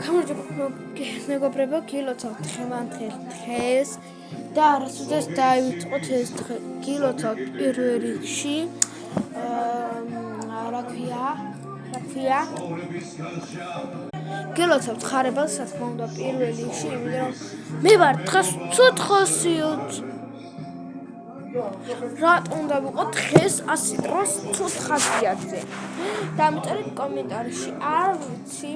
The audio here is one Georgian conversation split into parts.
მეგობრებო, გილოცავთ ხემანთელ დღეს და რასოდეს დაივიწყოთ ეს დღე. გილოცავთ პირველ რიგში რა ქვია? გილოცავთ ხარებას, რა თქმა უნდა, პირველ რიგში, იმიტომ რომ მე ვარ დღეს ცუდ ხასიათს. რატომ უნდა ვიყო დღეს 100 დროს ცუდ ხასიათზე? დამწერეთ კომენტარში, არ ვიცი.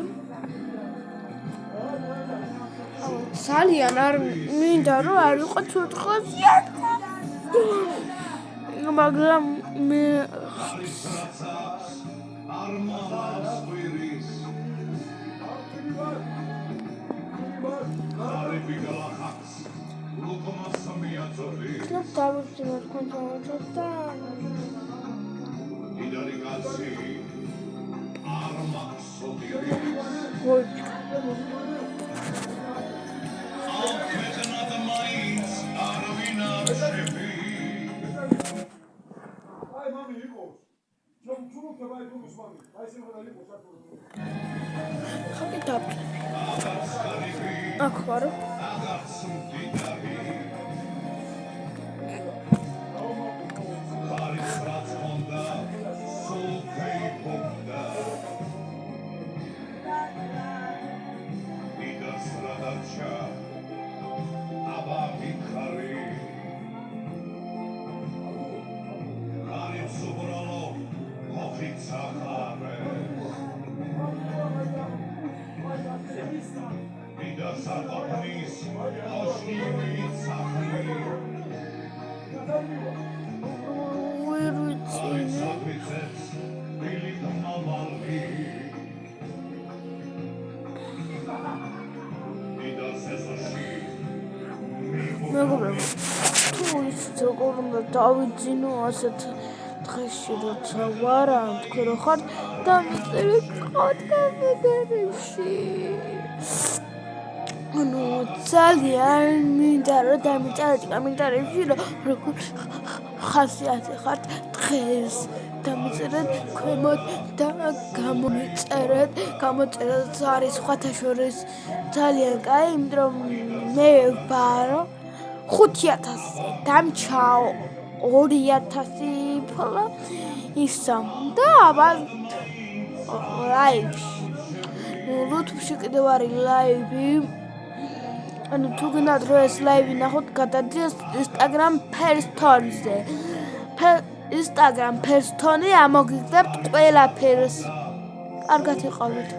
ძალიან არ მინდა რომ არ ვიყო ცუდ ხასიათზე. მაგრამ მე დავიწყოთ კონტროლს და აქ ვარ. მეგობრებო, თუ იცით როგორ უნდა დავიძინო ასეთ დღეში, როცა ვარ, თქვენ რო ხართ დამიწერეთ კომენტარებში. ანუ ძალიან მინდა რომ დამიწერეთ კომენტარებში, როგორ ხასიათზე ხართ დღეს. დამიწერეთ ქვემოთ და გამოწერეთ არის სხვათა შორის ძალიან კაი, იმიტომ რომ მე ვარ 5000-ზე დამჩაო 2000 ფლა ისამ და აბა ლაივში. YouTube-ში კიდევ არის ლაივი. ანუ თუ გინდათ რომ ეს ლაივი ნახოთ, გადადიეს Instagram Perston-ზე. Instagram Perston-ი ამოგიგდებთ ყველაფერს. კარგად იყავით.